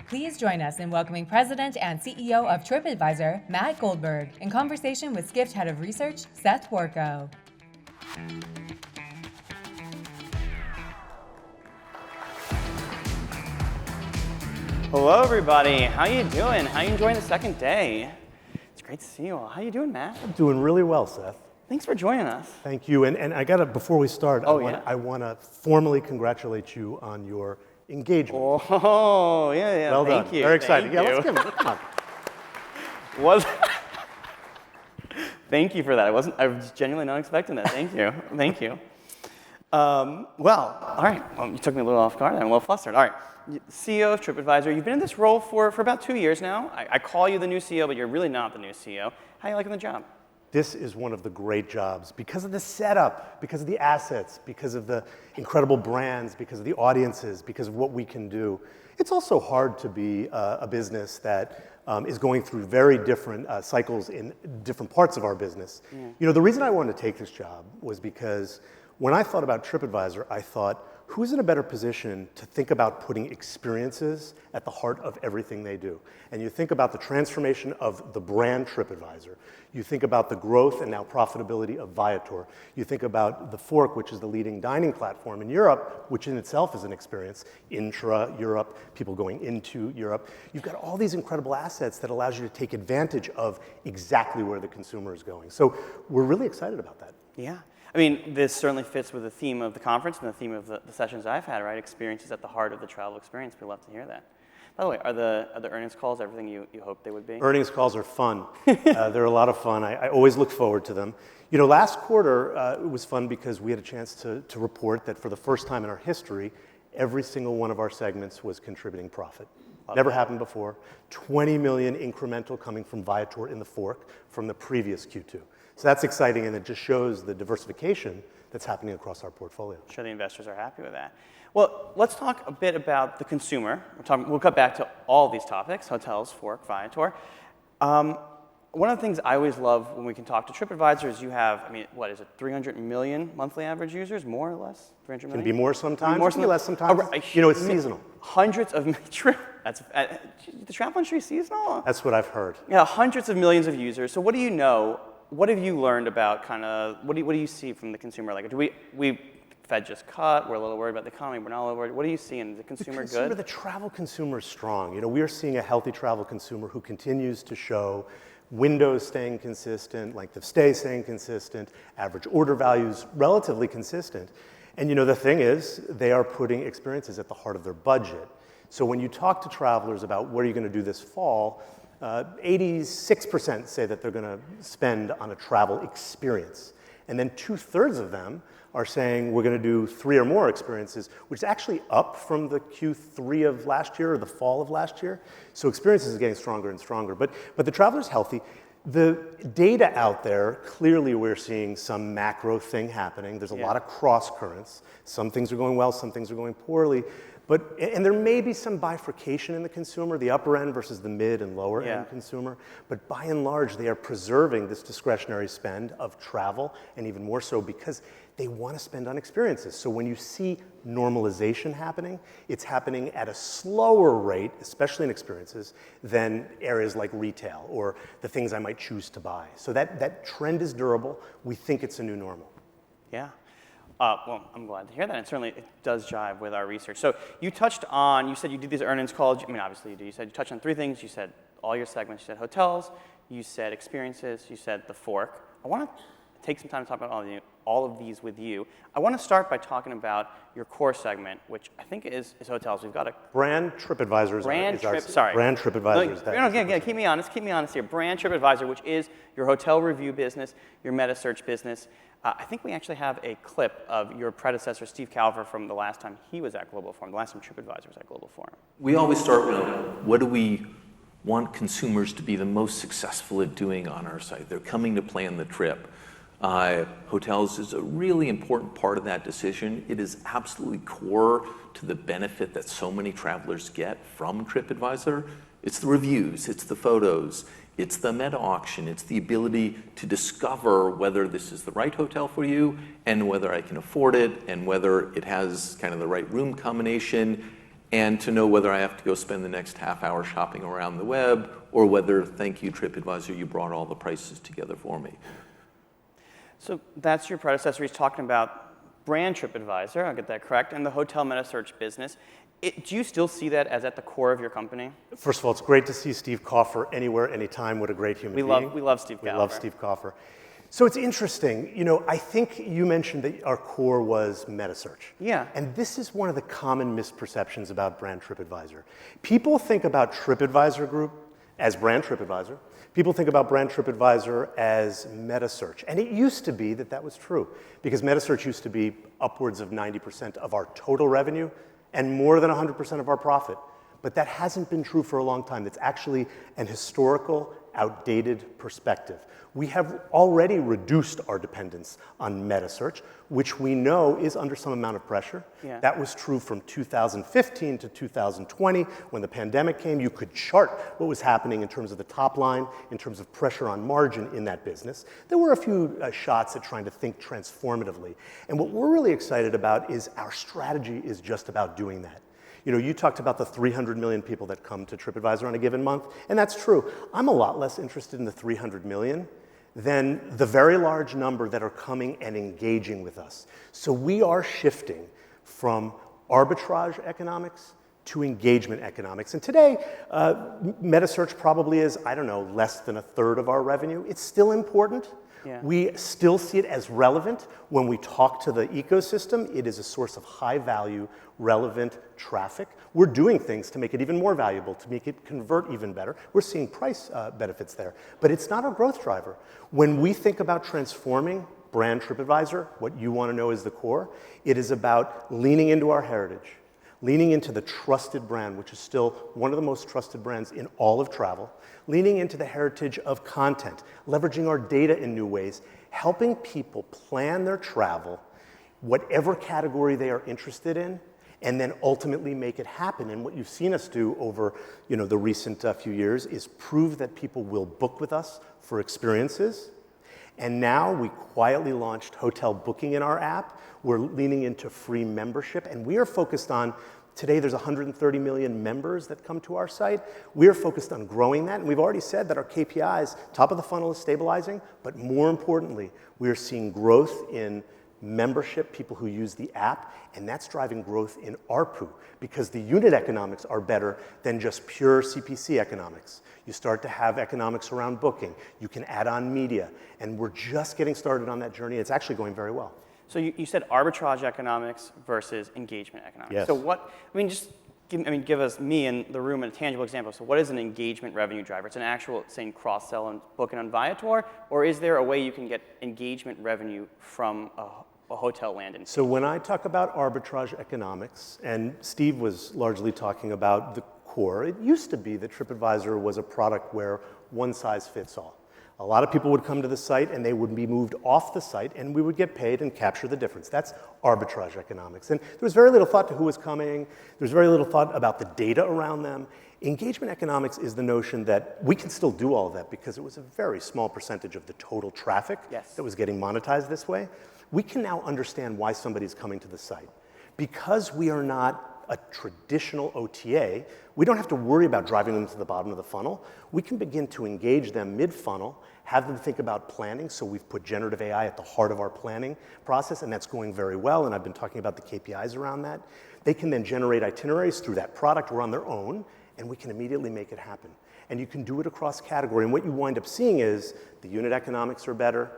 Please join us in welcoming President and CEO of Tripadvisor, Matt Goldberg, in conversation with Skift Head of Research, Seth Borko. Hello, everybody. How you doing? How you enjoying the second day? It's great to see you all. How you doing, Matt? I'm doing really well, Seth. Thanks for joining us. Thank you. And I gotta, before we start, I want to formally congratulate you on your engagement. Oh, yeah. Well Thank done. you. Very exciting. Thank Yeah, you. let's give it. Come on. Was Thank you for that. I was genuinely not expecting that. Thank you. Thank you. Well, all right. Well, you took me a little off guard. I'm a little flustered. All right. CEO of Tripadvisor. You've been in this role for about 2 years now. I call you the new CEO, but you're really not the new CEO. How are you liking the job? This is one of the great jobs because of the setup, because of the assets, because of the incredible brands, because of the audiences, because of what we can do. It's also hard to be a business that is going through very different cycles in different parts of our business. Yeah. You know, the reason I wanted to take this job was because when I thought about Tripadvisor, I thought, who's in a better position to think about putting experiences at the heart of everything they do? And you think about the transformation of the brand Tripadvisor. You think about the growth and now profitability of Viator. You think about TheFork, which is the leading dining platform in Europe, which in itself is an experience, intra-Europe, people going into Europe. You've got all these incredible assets that allows you to take advantage of exactly where the consumer is going. So we're really excited about that. Yeah. I mean, this certainly fits with the theme of the conference and the theme of the sessions I've had, right? Experiences at the heart of the travel experience. We love to hear that. By the way, are the earnings calls everything you hoped they would be? Earnings calls are fun. They're a lot of fun. I always look forward to them. You know, last quarter, it was fun because we had a chance to report that for the first time in our history, every single one of our segments was contributing profit. Never happened before. 20 million incremental coming from Viator in TheFork from the previous Q2. So that's exciting, and it just shows the diversification that's happening across our portfolio. I'm sure the investors are happy with that. Well, let's talk a bit about the consumer. We'll cut back to all these topics, hotels, Fork, Viator. One of the things I always love when we can talk to Tripadvisor is you have, I mean, what is it, 300 million monthly average users, more or less? 300 million? Can be more sometimes, more can be less sometimes. You know, it's seasonal. Hundreds of, the travel industry is seasonal? That's what I've heard. Yeah, hundreds of millions of users. So what do you know? What have you learned about kind of, what do you see from the consumer? Like, we Fed just cut, we're a little worried about the economy, we're not a little worried. What are you seeing? Is the consumer good? The travel consumer is strong. You know, we are seeing a healthy travel consumer who continues to show windows staying consistent, length of stay staying consistent, average order values relatively consistent. And you know, the thing is, they are putting experiences at the heart of their budget. So when you talk to travelers about what are you going to do this fall, 86% say that they're going to spend on a travel experience. And then 2/3 of them are saying we're going to do 3 or more experiences, which is actually up from the Q3 of last year or the fall of last year. So experiences is getting stronger and stronger. But the traveler's healthy. The data out there, clearly we're seeing some macro thing happening. There's a lot of cross currents. Some things are going well, some things are going poorly. And there may be some bifurcation in the consumer, the upper end versus the mid and lower end consumer. But by and large, they are preserving this discretionary spend of travel, and even more so because they want to spend on experiences. So when you see normalization happening, it's happening at a slower rate, especially in experiences, than areas like retail or the things I might choose to buy. So that trend is durable. We think it's a new normal. Yeah. Well, I'm glad to hear that. And certainly it does jive with our research. So you touched on, you said you did these earnings calls. I mean, obviously you do. You said you touched on 3 things. You said all your segments. You said hotels. You said experiences. You said TheFork. I want to take some time to talk about all of these with you. I want to start by talking about your core segment, which I think is hotels. We've got a brand Tripadvisor is brand our brand Tripadvisor is that. Keep me honest here. Brand Tripadvisor, which is your hotel review business, your meta search business. I think we actually have a clip of your predecessor, Steve Calver, from the last time he was at Global Forum, the last time Tripadvisor was at Global Forum. We always start with what do we want consumers to be the most successful at doing on our site? They're coming to plan the trip. Hotels is a really important part of that decision. It is absolutely core to the benefit that so many travelers get from Tripadvisor. It's the reviews, it's the photos, it's the meta auction, it's the ability to discover whether this is the right hotel for you and whether I can afford it and whether it has kind of the right room combination. and to know whether I have to go spend the next half hour shopping around the web, or whether, thank you, TripAdvisor, you brought all the prices together for me. So that's your predecessor. He's talking about brand TripAdvisor, I'll get that correct, and the hotel meta search business. Do you still see that as at the core of your company? First of all, it's great to see Steve Kaufer anywhere, anytime. What a great human being. We love Steve Kaufer. We love Steve Kaufer. So it's interesting. You know, I think you mentioned that our core was meta search. Yeah. And this is one of the common misperceptions about brand TripAdvisor. People think about TripAdvisor Group as brand TripAdvisor. People think about brand TripAdvisor as meta search. And it used to be that that was true, because meta search used to be upwards of 90% of our total revenue and more than 100% of our profit. But that hasn't been true for a long time. That's actually an historical, outdated perspective. We have already reduced our dependence on meta search, which we know is under some amount of pressure. Yeah. That was true from 2015 to 2020. When the pandemic came, you could chart what was happening in terms of the top line, in terms of pressure on margin in that business. There were a few shots at trying to think transformatively. And what we're really excited about is our strategy is just about doing that. You know, you talked about the 300 million people that come to TripAdvisor on a given month, and that's true. I'm a lot less interested in the 300 million than the very large number that are coming and engaging with us. So we are shifting from arbitrage economics to engagement economics. And today, meta search probably is, I don't know, less than a third of our revenue. It's still important. Yeah. We still see it as relevant. When we talk to the ecosystem, it is a source of high value, relevant traffic. We're doing things to make it even more valuable, to make it convert even better. We're seeing price benefits there, but it's not a growth driver. When we think about transforming brand TripAdvisor, what you want to know is the core. It is about leaning into our heritage, leaning into the trusted brand, which is still one of the most trusted brands in all of travel, leaning into the heritage of content, leveraging our data in new ways, helping people plan their travel, whatever category they are interested in, and then ultimately make it happen. And what you've seen us do over the recent few years is prove that people will book with us for experiences. And now we quietly launched hotel booking in our app. We're leaning into free membership, and we are focused on, today there's 130 million members that come to our site. We are focused on growing that, and we've already said that our KPIs, top of the funnel is stabilizing, but more importantly, we are seeing growth in membership, people who use the app, and that's driving growth in ARPU, because the unit economics are better than just pure CPC economics. You start to have economics around booking, you can add on media, and we're just getting started on that journey. It's actually going very well. So you said arbitrage economics versus engagement economics. Yes. So just give us, me and the room, a tangible example. So what is an engagement revenue driver? It's an actual, saying, cross-sell and booking on Viator, or is there a way you can get engagement revenue from a hotel landing? So when I talk about arbitrage economics, and Steve was largely talking about the core, it used to be that TripAdvisor was a product where one size fits all. A lot of people would come to the site and they would be moved off the site and we would get paid and capture the difference. That's arbitrage economics. And there was very little thought to who was coming. There was very little thought about the data around them. Engagement economics is the notion that we can still do all of that because it was a very small percentage of the total traffic that was getting monetized this way. We can now understand why somebody's coming to the site. Because we are not a traditional OTA, we don't have to worry about driving them to the bottom of the funnel. We can begin to engage them mid-funnel, have them think about planning. So we've put generative AI at the heart of our planning process, and that's going very well, and I've been talking about the KPIs around that. They can then generate itineraries through that product or on their own, and we can immediately make it happen. And you can do it across category, and what you wind up seeing is the unit economics are better,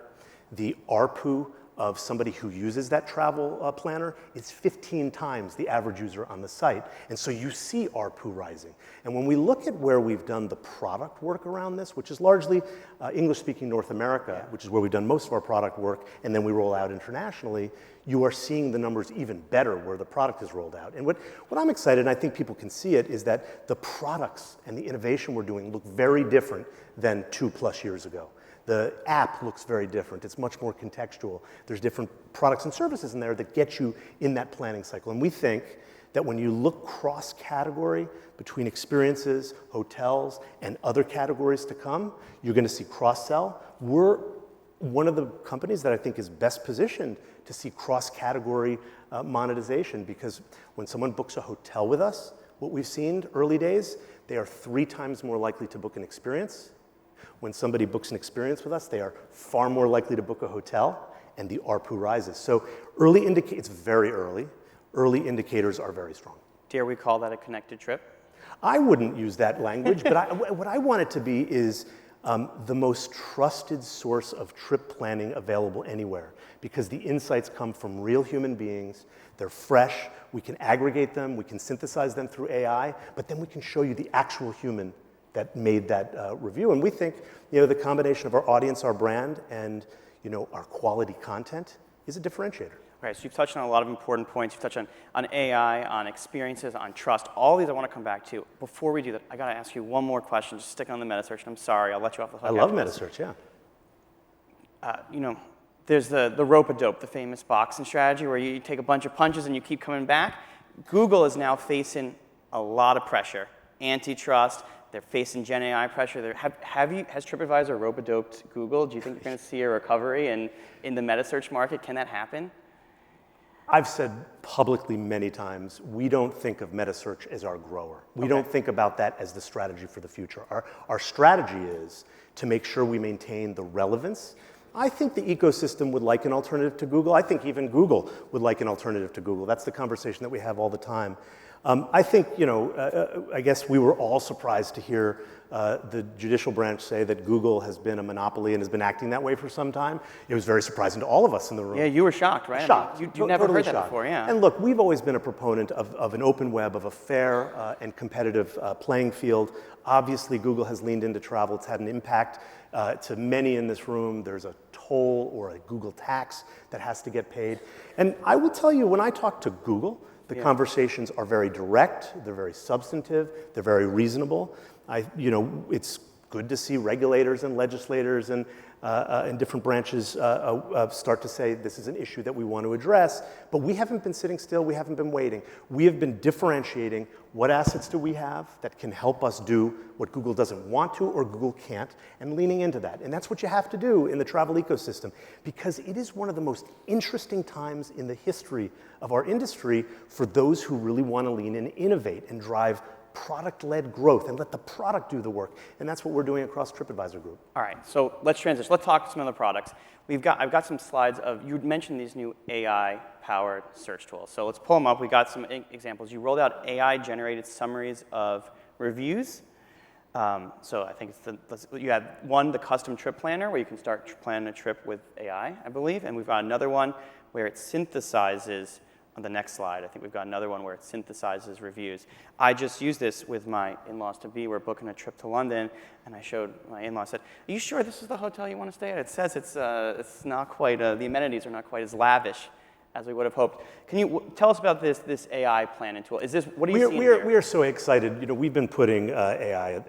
the ARPU of somebody who uses that travel planner is 15 times the average user on the site. And so you see ARPU rising. And when we look at where we've done the product work around this, which is largely English-speaking North America, which is where we've done most of our product work, and then we roll out internationally, you are seeing the numbers even better where the product is rolled out. And what I'm excited, and I think people can see it, is that the products and the innovation we're doing look very different than 2+ years ago. The app looks very different. It's much more contextual. There's different products and services in there that get you in that planning cycle. And we think that when you look cross-category between experiences, hotels, and other categories to come, you're going to see cross-sell. We're one of the companies that I think is best positioned to see cross-category monetization, because when someone books a hotel with us, what we've seen early days, they are 3 times more likely to book an experience. When somebody books an experience with us, they are far more likely to book a hotel, and the ARPU rises. So it's very early. Early indicators are very strong. Dare we call that a connected trip? I wouldn't use that language, but what I want it to be is the most trusted source of trip planning available anywhere, because the insights come from real human beings. They're fresh. We can aggregate them. We can synthesize them through AI, but then we can show you the actual human that made that review. And we think, the combination of our audience, our brand, and, our quality content is a differentiator. All right, so you've touched on a lot of important points. You've touched on AI, on experiences, on trust. All these I want to come back to. Before we do that, I got to ask you one more question. Just stick on the meta search, and I'm sorry, I'll let you off the hook. I love meta search, yeah. There's the rope-a-dope, the famous boxing strategy where you take a bunch of punches and you keep coming back. Google is now facing a lot of pressure, antitrust. They're facing Gen AI pressure. Has TripAdvisor rope-a-doped Google? Do you think you're going to see a recovery in the meta search market? Can that happen? I've said publicly many times, we don't think of meta search as our grower. We don't think about that as the strategy for the future. Our strategy is to make sure we maintain the relevance. I think the ecosystem would like an alternative to Google. I think even Google would like an alternative to Google. That's the conversation that we have all the time. I think, I guess we were all surprised to hear the judicial branch say that Google has been a monopoly and has been acting that way for some time. It was very surprising to all of us in the room. Yeah, you were shocked, right? Shocked. You never totally heard that shocked. before, yeah. And look, we've always been a proponent of an open web, of a fair and competitive playing field. Obviously, Google has leaned into travel. It's had an impact to many in this room. There's a toll or a Google tax that has to get paid. And I will tell you, when I talk to Google, the conversations are very direct, they're very substantive, they're very reasonable. It's good to see regulators and legislators and different branches start to say this is an issue that we want to address, but we haven't been sitting still, we haven't been waiting. We have been differentiating what assets do we have that can help us do what Google doesn't want to or Google can't, and leaning into that. And that's what you have to do in the travel ecosystem, because it is one of the most interesting times in the history of our industry for those who really want to lean in, innovate, and drive product-led growth and let the product do the work. And that's what we're doing across TripAdvisor Group. All right, so let's transition. Let's talk some of the products. I've got some slides of, you mentioned these new AI-powered search tools. So let's pull them up. We got some examples. You rolled out AI-generated summaries of reviews. So I think you have one, the custom trip planner, where you can start planning a trip with AI, I believe. And we've got another one where it synthesizes. On the next slide, I think we've got another one where it synthesizes reviews. I just used this with my in-laws-to-be. We're booking a trip to London, and I showed my in-law, said, "Are you sure this is the hotel you want to stay at? It says it's not quite, the amenities are not quite as lavish as we would have hoped." Can you tell us about this AI planning tool? What are you seeing here? We are so excited. We've been putting AI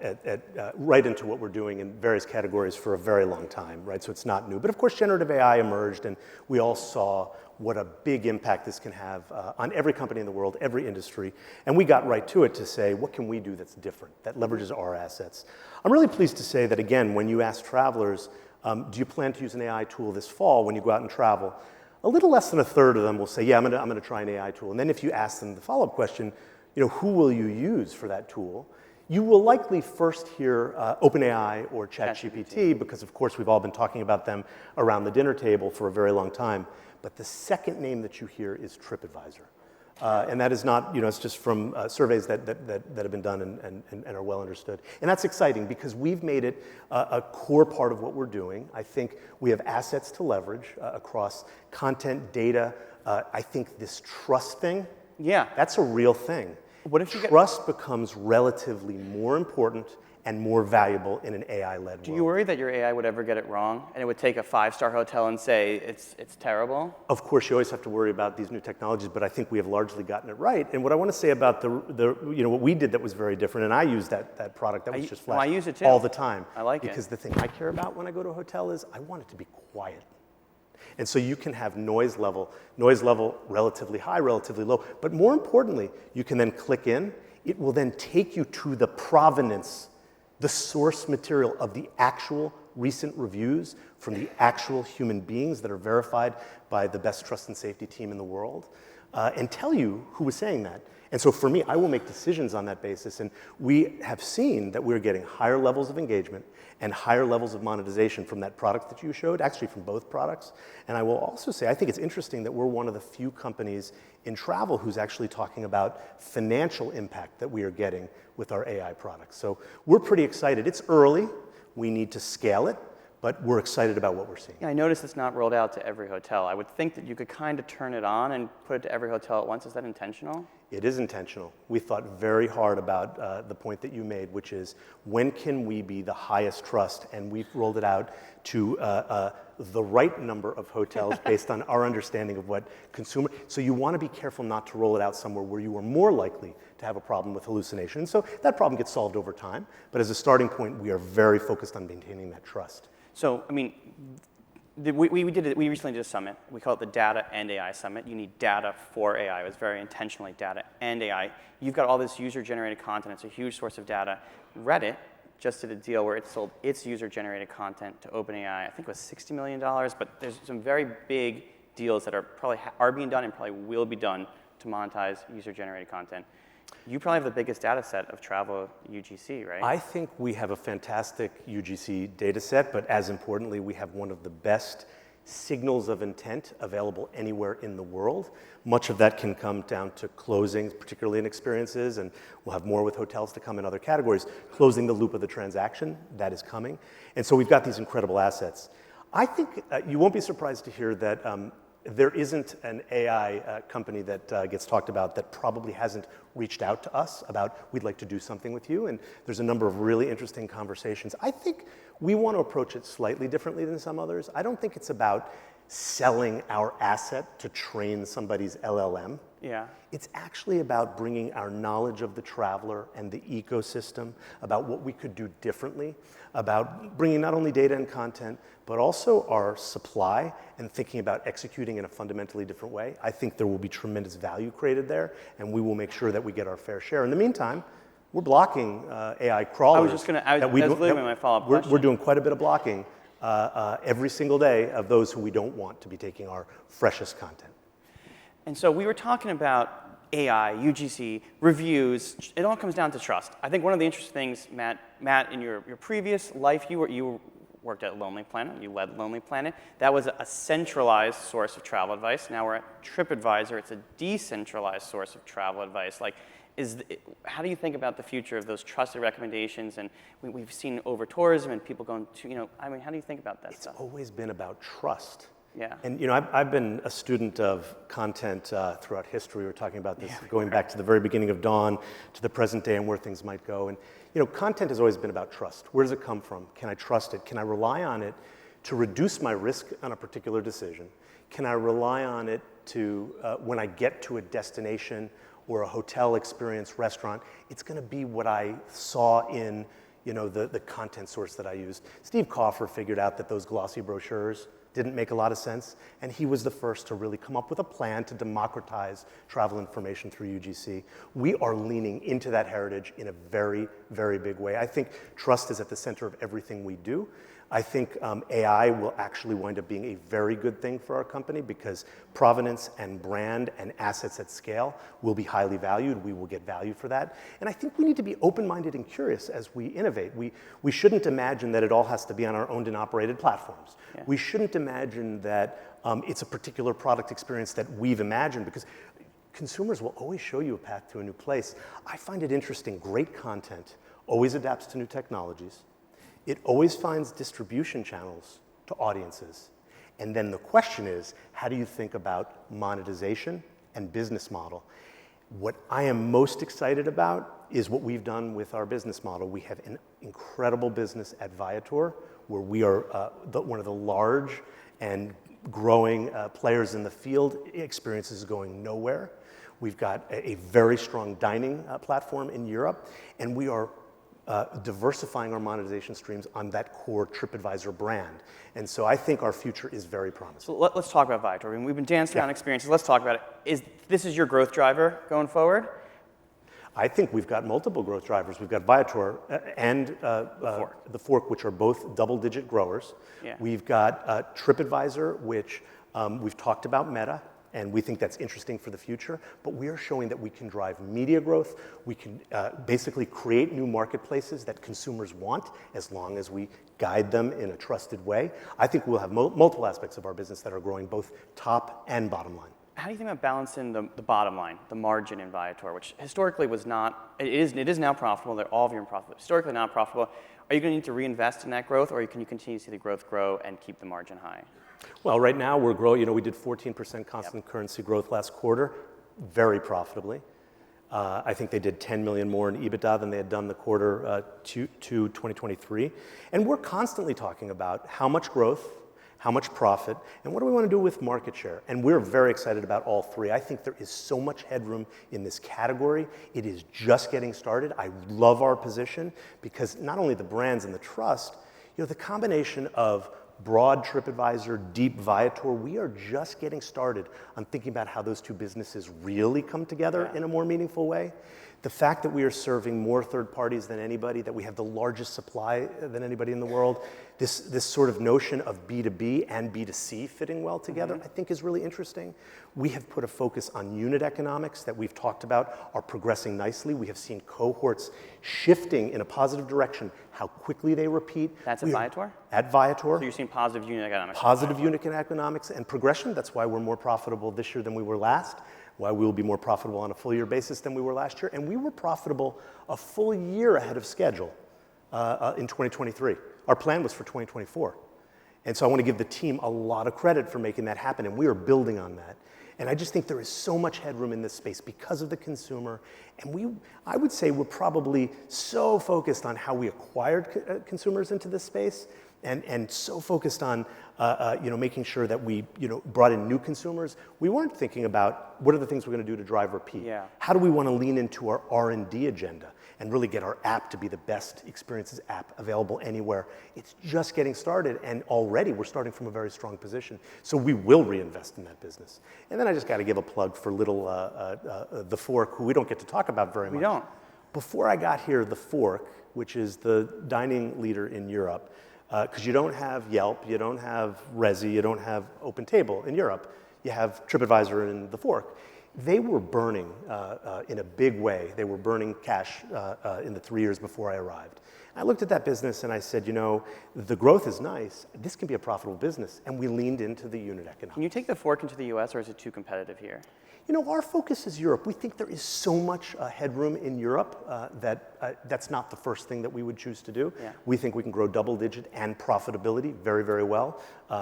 right into what we're doing in various categories for a very long time, right? So it's not new. But of course, generative AI emerged, and we all saw what a big impact this can have on every company in the world, every industry. And we got right to it to say, what can we do that's different, that leverages our assets? I'm really pleased to say that, again, when you ask travelers, do you plan to use an AI tool this fall when you go out and travel? A little less than a third of them will say, yeah, I'm going to try an AI tool. And then if you ask them the follow-up question, who will you use for that tool? You will likely first hear OpenAI or ChatGPT, because of course we've all been talking about them around the dinner table for a very long time. But the second name that you hear is TripAdvisor. And that is not, it's just from surveys that have been done and are well understood. And that's exciting because we've made it a core part of what we're doing. I think we have assets to leverage across content, data. I think this trust thing, that's a real thing. What if trust becomes relatively more important and more valuable in an AI-led world. Do you worry that your AI would ever get it wrong, and it would take a 5-star hotel and say it's terrible? Of course, you always have to worry about these new technologies, but I think we have largely gotten it right. And what I want to say about what we did that was very different, and I use that product that was just flashed I use it too. all the time. I like it. Because the thing I care about when I go to a hotel is I want it to be quiet. And so you can have noise level relatively high, relatively low. But more importantly, you can then click in. It will then take you to the provenance, the source material of the actual recent reviews from the actual human beings that are verified by the best trust and safety team in the world, and tell you who was saying that. And so for me, I will make decisions on that basis. And we have seen that we're getting higher levels of engagement and higher levels of monetization from that product that you showed, actually from both products. And I will also say, I think it's interesting that we're one of the few companies in travel who's actually talking about financial impact that we are getting with our AI products. So we're pretty excited. It's early. We need to scale it. But we're excited about what we're seeing. Yeah, I noticed it's not rolled out to every hotel. I would think that you could kind of turn it on and put it to every hotel at once. Is that intentional? It is intentional. We thought very hard about the point that you made, which is when can we be the highest trust? And we've rolled it out to the right number of hotels based on our understanding of what consumer. So you want to be careful not to roll it out somewhere where you are more likely to have a problem with hallucination. And so that problem gets solved over time. But as a starting point, we are very focused on maintaining that trust. So, I mean, we recently did a summit. We call it the Data and AI Summit. You need data for AI. It was very intentionally data and AI. You've got all this user-generated content. It's a huge source of data. Reddit just did a deal where it sold its user-generated content to OpenAI. I think it was $60 million, but there's some very big deals that are being done and probably will be done to monetize user-generated content. You probably have the biggest data set of travel UGC, right? I think we have a fantastic UGC data set, but as importantly, we have one of the best signals of intent available anywhere in the world. Much of that can come down to closing, particularly in experiences, and we'll have more with hotels to come in other categories, closing the loop of the transaction. That is coming. And so we've got these incredible assets. I think you won't be surprised to hear that there isn't an AI company that gets talked about that probably hasn't reached out to us about we'd like to do something with you. And there's a number of really interesting conversations. I think we want to approach it slightly differently than some others. I don't think it's about selling our asset to train somebody's LLM. Yeah. It's actually about bringing our knowledge of the traveler and the ecosystem, about what we could do differently, about bringing not only data and content, but also our supply and thinking about executing in a fundamentally different way. I think there will be tremendous value created there, and we will make sure that we get our fair share. In the meantime, we're blocking AI crawlers. I was just going to, that was literally my follow-up question. We're doing quite a bit of blocking every single day of those who we don't want to be taking our freshest content. And so we were talking about AI, UGC, reviews. It all comes down to trust. I think one of the interesting things, Matt, in your previous life, you worked at Lonely Planet. You led Lonely Planet. That was a centralized source of travel advice. Now we're at TripAdvisor. It's a decentralized source of travel advice. Like, how do you think about the future of those trusted recommendations? And we've seen over tourism and people going to, I mean, how do you think about that stuff? It's always been about trust. Yeah. And I've been a student of content throughout history. We were talking about this going back to the very beginning of Dawn to the present day and where things might go. And content has always been about trust. Where does it come from? Can I trust it? Can I rely on it to reduce my risk on a particular decision? Can I rely on it to, when I get to a destination or a hotel experience, restaurant, it's going to be what I saw in the content source that I used. Steve Kaufer figured out that those glossy brochures didn't make a lot of sense, and he was the first to really come up with a plan to democratize travel information through UGC. We are leaning into that heritage in a very, very big way. I think trust is at the center of everything we do. I think AI will actually wind up being a very good thing for our company because provenance and brand and assets at scale will be highly valued. We will get value for that. And I think we need to be open-minded and curious as we innovate. We shouldn't imagine that it all has to be on our owned and operated platforms. Yeah. We shouldn't imagine that it's a particular product experience that we've imagined because consumers will always show you a path to a new place. I find it interesting. Great content always adapts to new technologies. It always finds distribution channels to audiences. And then the question is, how do you think about monetization and business model? What I am most excited about is what we've done with our business model. We have an incredible business at Viator, where we are one of the large and growing players in the field. Experience is going nowhere. We've got a very strong dining platform in Europe, and we are diversifying our monetization streams on that core TripAdvisor brand. And so I think our future is very promising. So let's talk about Viator. I mean, we've been dancing on experiences. Let's talk about it. This is your growth driver going forward? I think we've got multiple growth drivers. We've got Viator and the Fork, which are both double-digit growers. Yeah. We've got TripAdvisor, which we've talked about Meta. And we think that's interesting for the future, but we are showing that we can drive media growth. We can basically create new marketplaces that consumers want as long as we guide them in a trusted way. I think we'll have multiple aspects of our business that are growing both top and bottom line. How do you think about balancing the bottom line, the margin in Viator, which historically was not, it is now profitable, they're all of you are profitable, historically not profitable. Are you going to need to reinvest in that growth, or can you continue to see the growth grow and keep the margin high? Well, right now we're growing, we did 14% constant currency growth last quarter, very profitably. I think they did 10 million more in EBITDA than they had done the quarter to 2023. And we're constantly talking about how much growth, how much profit, and what do we want to do with market share? And we're very excited about all three. I think there is so much headroom in this category. It is just getting started. I love our position because not only the brands and the trust, the combination of broad TripAdvisor, deep Viator, we are just getting started on thinking about how those two businesses really come together in a more meaningful way. The fact that we are serving more third parties than anybody, that we have the largest supply than anybody in the world, this sort of notion of B2B and B2C fitting well together, I think is really interesting. We have put a focus on unit economics that we've talked about are progressing nicely. We have seen cohorts shifting in a positive direction, how quickly they repeat. That's at Viator? At Viator. So you're seeing positive unit economics? Positive unit economics and progression. That's why we're more profitable this year than we were last. Why we will be more profitable on a full year basis than we were last year. And we were profitable a full year ahead of schedule in 2023. Our plan was for 2024. And so I want to give the team a lot of credit for making that happen, and we are building on that. And I just think there is so much headroom in this space because of the consumer. And I would say we're probably so focused on how we acquired consumers into this space and so focused on making sure that we brought in new consumers. We weren't thinking about what are the things we're going to do to drive repeat. Yeah. How do we want to lean into our R&D agenda and really get our app to be the best experiences app available anywhere? It's just getting started, and already we're starting from a very strong position. So we will reinvest in that business. And then I just got to give a plug for little The Fork, who we don't get to talk about very much. We don't. Before I got here, The Fork, which is the dining leader in Europe, because you don't have Yelp, you don't have Resy, you don't have OpenTable in Europe. You have TripAdvisor and The Fork. They were burning in a big way. They were burning cash in the 3 years before I arrived. I looked at that business and I said, the growth is nice. This can be a profitable business. And we leaned into the unit economics. Can you take The Fork into the US, or is it too competitive here? Our focus is Europe. We think there is so much headroom in Europe that's not the first thing that we would choose to do. Yeah. We think we can grow double-digit and profitability very, very well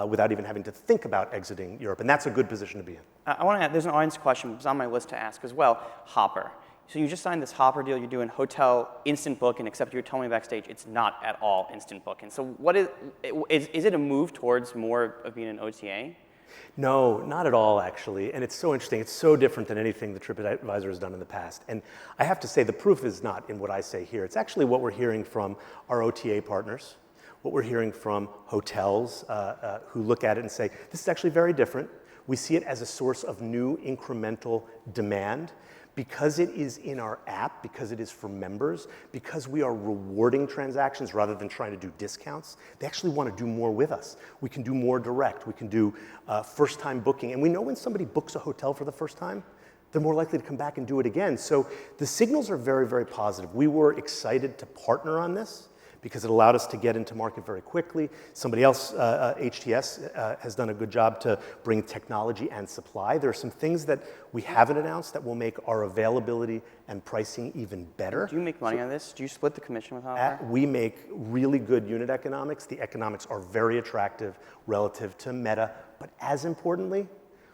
without even having to think about exiting Europe. And that's a good position to be in. I want to add, there's an audience question that's on my list to ask as well. Hopper. So you just signed this Hopper deal. You're doing hotel instant booking, except you were telling me backstage it's not at all instant booking. So what is it a move towards more of being an OTA? No, not at all, actually. And it's so interesting. It's so different than anything that TripAdvisor has done in the past. And I have to say, the proof is not in what I say here. It's actually what we're hearing from our OTA partners, what we're hearing from hotels who look at it and say, this is actually very different. We see it as a source of new incremental demand. Because it is in our app, because it is for members, because we are rewarding transactions rather than trying to do discounts, they actually want to do more with us. We can do more direct. We can do first-time booking. And we know when somebody books a hotel for the first time, they're more likely to come back and do it again. So the signals are very, very positive. We were excited to partner on this because it allowed us to get into market very quickly. Somebody else, HTS, has done a good job to bring technology and supply. There are some things that we haven't announced that will make our availability and pricing even better. Do you make money on this? Do you split the commission with Hopper? We make really good unit economics. The economics are very attractive relative to Meta. But as importantly,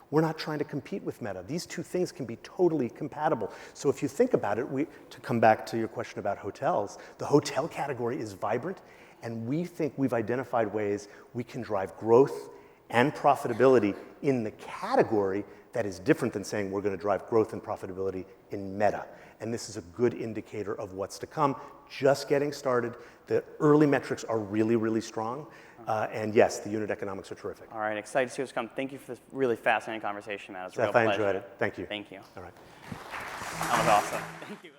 we're not trying to compete with Meta. These two things can be totally compatible. So if you think about it, to come back to your question about hotels, the hotel category is vibrant, and we think we've identified ways we can drive growth and profitability in the category that is different than saying we're going to drive growth and profitability in Meta. And this is a good indicator of what's to come. Just getting started. The early metrics are really, really strong. And yes, the unit economics are terrific. All right, excited to see what's come. Thank you for this really fascinating conversation, Matt. It was a real Seth, I pleasure. enjoyed it. Thank you. Thank you. All right. That was awesome. Thank you.